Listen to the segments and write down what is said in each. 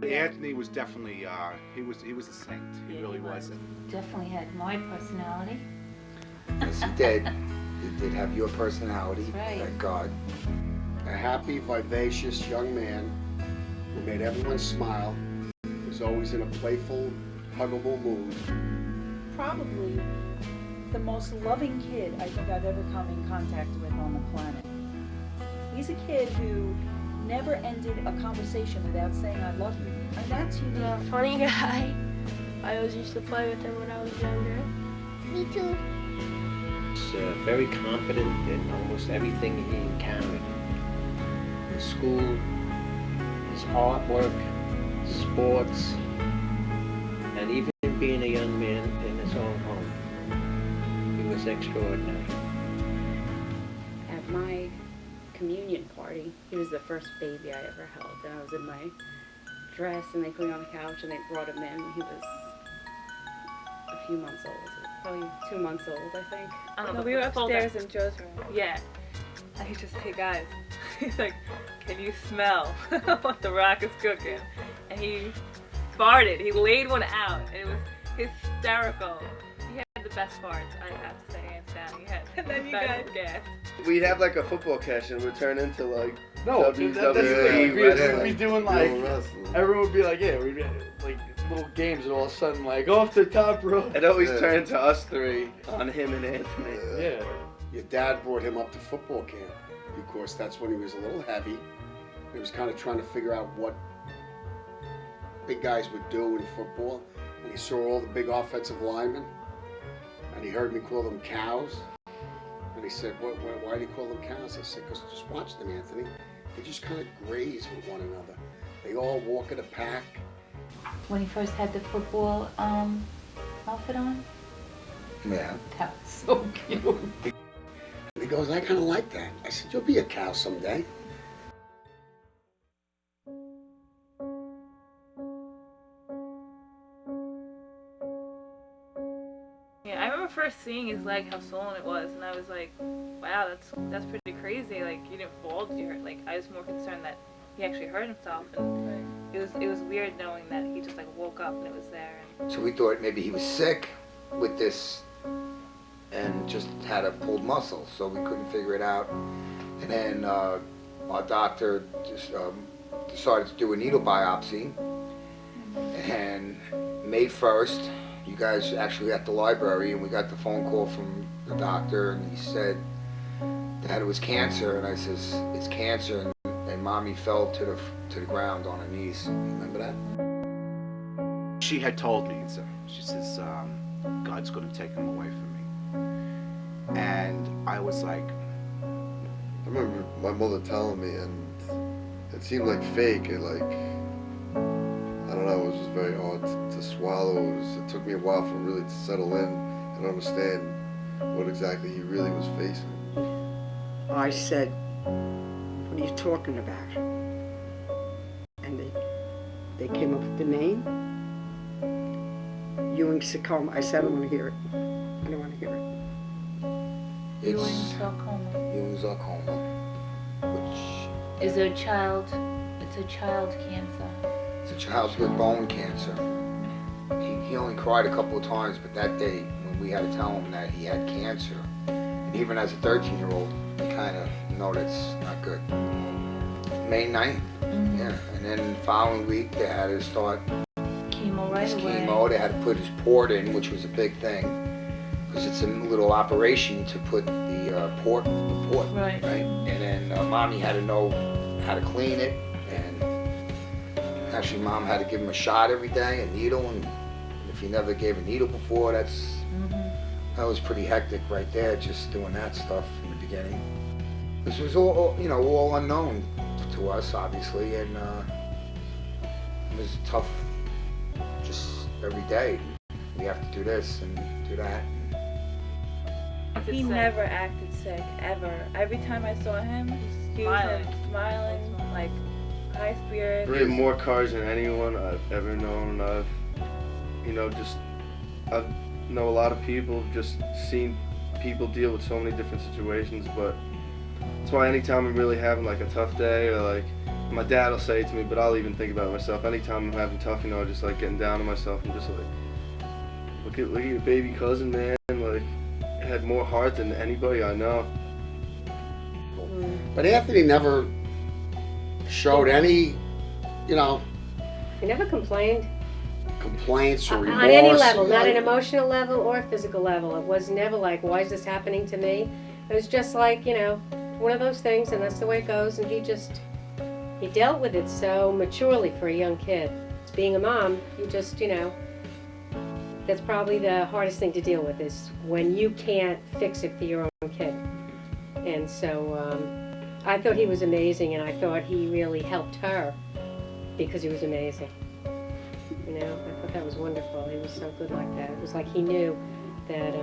Anthony was definitely, he was a saint. He really was. Definitely had my personality. Yes, he did. He did have your personality. That's right. Thank God. A happy, vivacious young man who made everyone smile, was always in a playful, huggable mood. Probably the most loving kid I think I've ever come in contact with on the planet. He's a kid who never ended a conversation without saying I love you. And that's unique. A funny guy. I always used to play with him when I was younger. Me too. He's very competent in almost everything he encountered. His school, his artwork, sports, and even being a young man in his own home. He was extraordinary. At my communion party, he was the first baby I ever held, and I was in my dress, and they put me on the couch, and they brought him in. He was a few months old, probably 2 months old, I think. I don't know. No, we were upstairs in Joe's room. Yeah. And he just, hey guys, he's like, can you smell what the Rock is cooking? And he farted. He laid one out, and it was hysterical. He had the best farts, I have to say, hands down. He had And then the you best guys- gas. We'd have like a football catch and it would turn into like No, that's the thing. We'd be doing like, everyone would be like, yeah, we'd be like little games, and all of a sudden, like, off the top rope. It always turned to us three on him and Anthony. Yeah. Your dad brought him up to football camp. Of course, that's when he was a little heavy. He was kind of trying to figure out what big guys would do in football. And he saw all the big offensive linemen. And he heard me call them cows. And he said, why do you call them cows? I said, because just watch them, Anthony. They just kind of graze with one another. They all walk in a pack. When he first had the football outfit on, Yeah. that was so cute. And he goes, I kind of like that. I said, you'll be a cow someday. Yeah, I remember first seeing his leg, how swollen it was, and I was like, wow, that's pretty crazy. Like, you didn't fall, did you hurt? Like, I was more concerned that he actually hurt himself, and it was weird knowing that he just like woke up and it was there. And So we thought maybe he was sick with this and just had a pulled muscle, so we couldn't figure it out. And then our doctor just decided to do a needle biopsy. And May 1st, you guys actually at the library, and we got the phone call from the doctor, and he said that it was cancer. And I says, it's cancer. And Mommy fell to the ground on her knees. Remember that? She had told me, so she says, God's going to take him away from me. And I was like, I remember my mother telling me, and it seemed like fake. It like, I don't know, it was just very hard to swallow. It took me a while for really to settle in and understand what exactly he really was facing. I said, what are you talking about? And they came up with the name, Ewing sarcoma. I said, I don't want to hear it. I don't want to hear it. Ewing It's sarcoma. Ewing sarcoma, which Is a child, it's a child cancer. it's a childhood bone cancer. He only cried a couple of times, but that day when we had to tell him that he had cancer, and even as a 13-year-old, he kind of know that's not good. May 9th, yeah, and then the following week they had to start Chemo right his away. chemo. They had to put his port in, which was a big thing, because it's a little operation to put the port, Right. And then Mommy had to know how to clean it, and actually Mom had to give him a shot every day, a needle, and if he never gave a needle before, that was pretty hectic right there, just doing that stuff in the beginning. This was all, all unknown to us, obviously, and it was tough just every day. We have to do this and do that. He never acted sick, ever. Every time I saw him, he was smiling, like high spirits. We had more cars than anyone I've ever known. I've know a lot of people, just seen people deal with so many different situations, but it's That's why anytime I'm really having like a tough day, or like my dad will say it to me, but I'll even think about it myself. Anytime I'm having tough, just like getting down on myself, I'm just like, look at your baby cousin, man. Like, it had more heart than anybody I know. But Anthony never showed any, He never complained. complaints or On remorse. any level, not an emotional level or a physical level. It was never like, why is this happening to me? It was just like, one of those things, and that's the way it goes. And he dealt with it so maturely for a young kid. Being a mom, you just, that's probably the hardest thing to deal with, is when you can't fix it for your own kid. And so I thought he was amazing, and I thought he really helped her because he was amazing. I thought that was wonderful. He was so good like that. It was like he knew that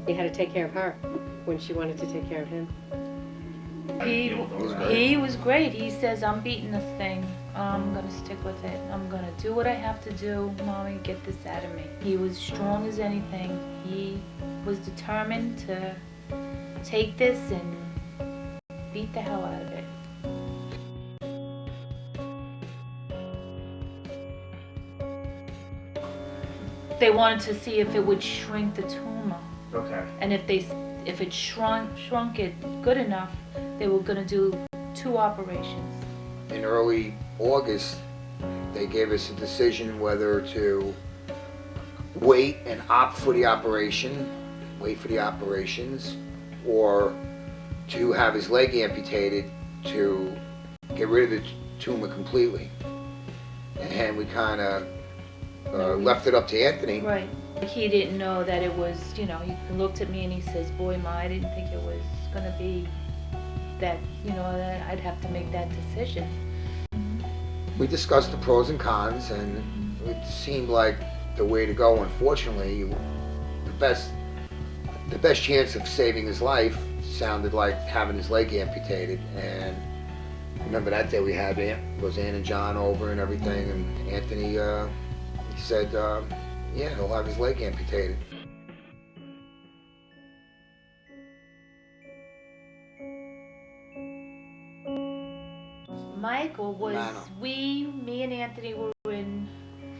he had to take care of her when she wanted to take care of him. He was great. He says, I'm beating this thing. I'm going to stick with it. I'm going to do what I have to do. Mommy, get this out of me. He was strong as anything. He was determined to take this and beat the hell out of it. They wanted to see if it would shrink the tumor. Okay. And if it shrunk it good enough, they were going to do 2 operations. In early August, they gave us a decision whether to wait and opt for the operation, wait for the operations, or to have his leg amputated to get rid of the tumor completely. And we kind of left it up to Anthony. Right. He didn't know that it was, he looked at me and he says, boy, Ma, I didn't think it was going to be that, that I'd have to make that decision. We discussed the pros and cons, and it seemed like the way to go. Unfortunately, the best chance of saving his life sounded like having his leg amputated. And remember that day we had Ann and John over and everything, and Anthony he said, yeah, he'll have his leg amputated. Michael was, me and Anthony were in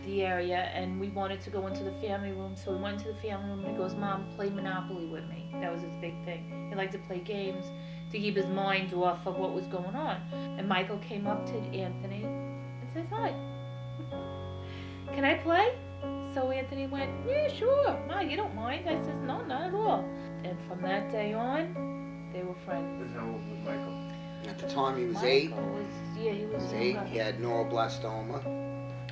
the area and we wanted to go into the family room. So we went into the family room and he goes, Mom, play Monopoly with me. That was his big thing. He liked to play games to keep his mind off of what was going on. And Michael came up to Anthony and says, hi, can I play? So Anthony went, yeah, sure. Ma, you don't mind? I says, no, not at all. And from that day on, they were friends. How old was Michael? At the time he was Michael 8. He was 8. younger. He had neuroblastoma.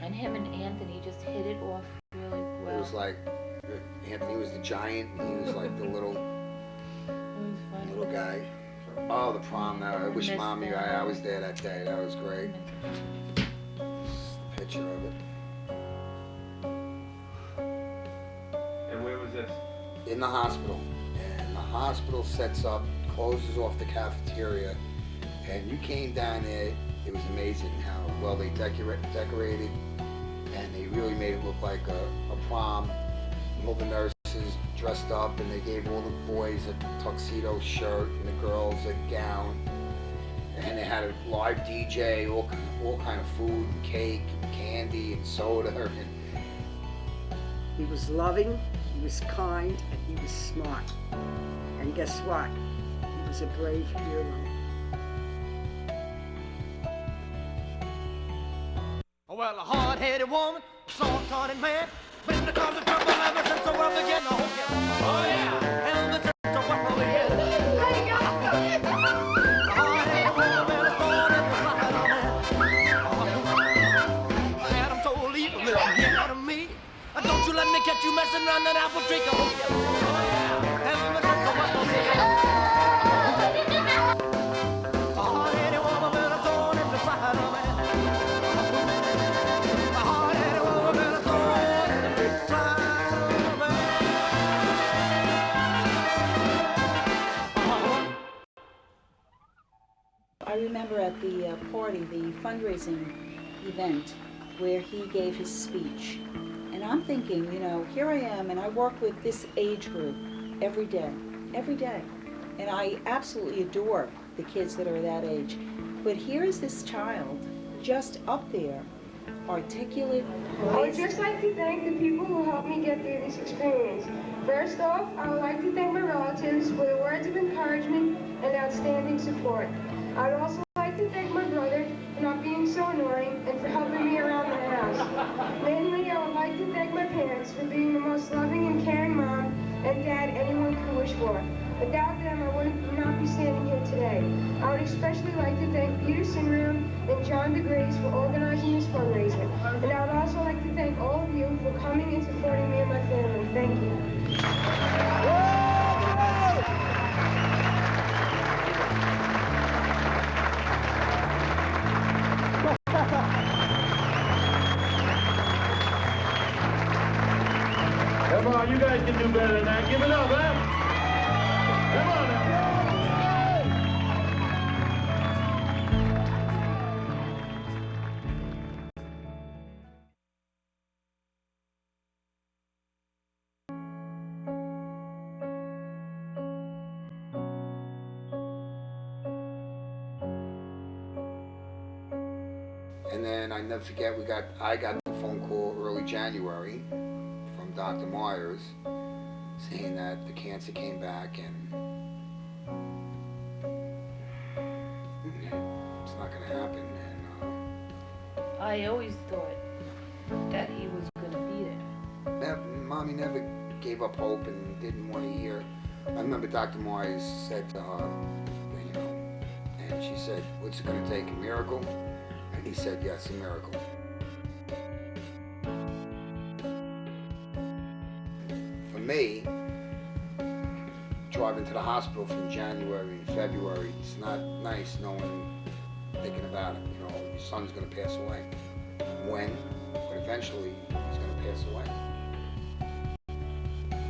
And him and Anthony just hit it off really well. It was like Anthony was the giant, and he was like the little guy. Oh, the prom! I wish Mommy I was there that day. That was great. Just a picture of it. And where was this? In the hospital. And the hospital sets up, closes off the cafeteria, and you came down there. It was amazing how well they decorated, and they really made it look like a prom. All the nurses dressed up, and they gave all the boys a tuxedo shirt and the girls a gown. And they had a live DJ, all kind of food and cake and candy and soda. He was loving, he was kind, and he was smart. And guess what? He was a brave hero. Well, a hard-headed woman, a soft-hearted man, been the cause of trouble ever since the world began to hold you. Oh yeah, ever since the world began. A hard-headed woman, a thorn in the side of man. Adam told Eve, get out of me. Don't you let me catch you messing around that apple tree. Oh yeah, ever since the world began. A hard-headed woman, a thorn in the side of man. I remember at the party, the fundraising event, where he gave his speech. And I'm thinking, here I am, and I work with this age group every day. And I absolutely adore the kids that are that age. But here is this child just up there, articulate, I would just like to thank the people who helped me get through this experience. First off, I would like to thank my relatives for the words of encouragement and outstanding support. I would also like to thank my brother for not being so annoying and for helping me around the house. Mainly, I would like to thank my parents for being the most loving and caring mom and dad anyone could wish for. Without them, I would not be standing here today. I would especially like to thank Peter Sinram and John DeGrace for organizing this fundraiser. And I would also like to thank all of you for coming and supporting me and my family. Thank you. Come on, you guys can do better than that. Give it up, huh? Come on now. And then I never forget, I got the phone call early January from Dr. Myers saying that the cancer came back and it's not gonna happen. And I always thought that he was gonna be there. Mommy never gave up hope and didn't want to hear. I remember Dr. Myers said to her, you know, and she said, "What's it gonna take, a miracle?" And he said, "Yes, a miracle." For me, driving to the hospital from January and February, it's not nice knowing, thinking about it, you know, your son's gonna pass away. When? But eventually, he's gonna pass away.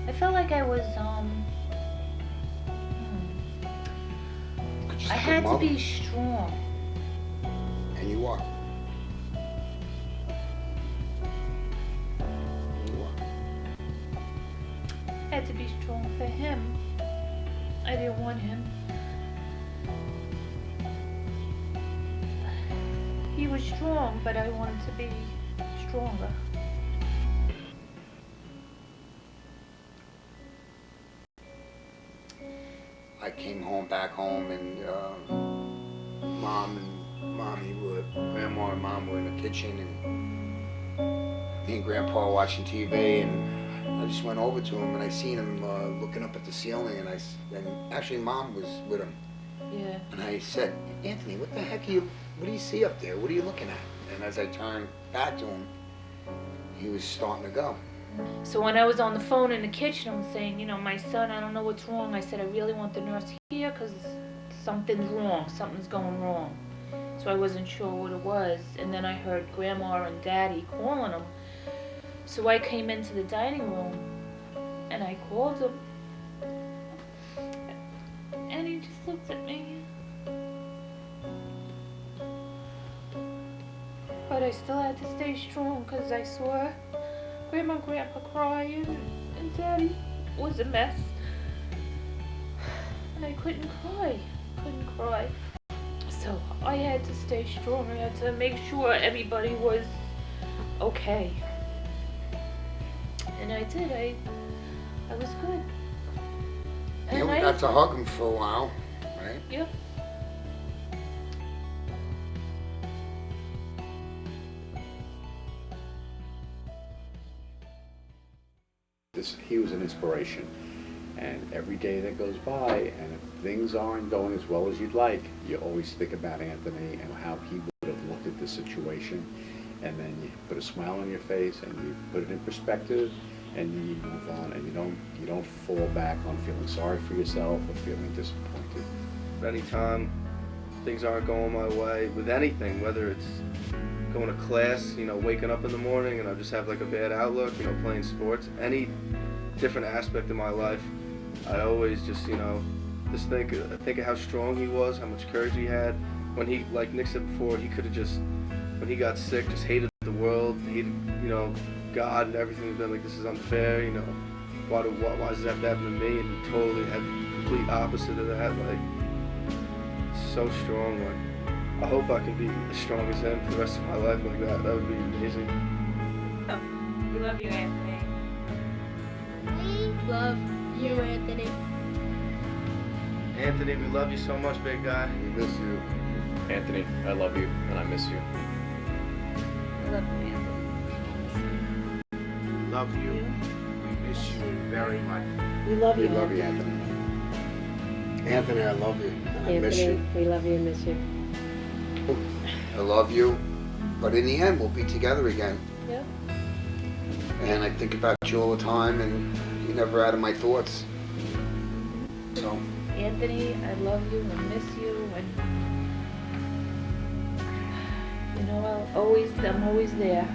I felt like I was, Just I a had good to be mother. strong. And you are. You are. I had to be strong for him. I didn't want him. He was strong, but I wanted to be stronger. I came back home, and Mom and Mommy were, Grandma and Mom were in the kitchen, and me and Grandpa were watching TV, and I just went over to him, and I seen him looking up at the ceiling, and actually Mom was with him. Yeah. And I said, "Anthony, what the heck what do you see up there? What are you looking at?" And as I turned back to him, he was starting to go. So when I was on the phone in the kitchen, I'm saying, you know, my son, I don't know what's wrong. I said, I really want the nurse here because something's wrong. Something's going wrong. So I wasn't sure what it was. And then I heard Grandma and Daddy calling him. So I came into the dining room and I called him. And he just looked at me. But I still had to stay strong because I saw Grandma and Grandpa crying, and Daddy was a mess. And I couldn't cry. So I had to stay strong. I had to make sure everybody was okay. And I did. I was good. Yeah, we got to hug him for a while, right? Yep. He was an inspiration, and every day that goes by, and if things aren't going as well as you'd like, you always think about Anthony and how he would have looked at the situation, and then you put a smile on your face and you put it in perspective, and you move on, and you don't fall back on feeling sorry for yourself or feeling disappointed. Anytime things aren't going my way with anything, whether it's going to class, you know, waking up in the morning and I just have like a bad outlook, you know, playing sports, any different aspect of my life, I always just, you know, just think of how strong he was, how much courage he had. When he, like Nick said before, he could have just, when he got sick, just hated the world, hated, you know, God and everything. He'd been like, this is unfair, you know, why does that have to happen to me? And he totally had the complete opposite of that, like, so strong. Like, I hope I can be as strong as him for the rest of my life like that. That would be amazing. We love you, Anthony. We love you, Anthony. Anthony, we love you so much, big guy. We miss you. Anthony, I love you and I miss you. I love you, Anthony. Love you. We miss you very much. We love you, We love you, Anthony. Anthony, I love you. And I miss Anthony, you. we love you and miss you. I love you, but in the end, we'll be together again. Yeah. And I think about you all the time, and you're never out of my thoughts. So, Anthony, I love you and miss you, and you know I'm always there.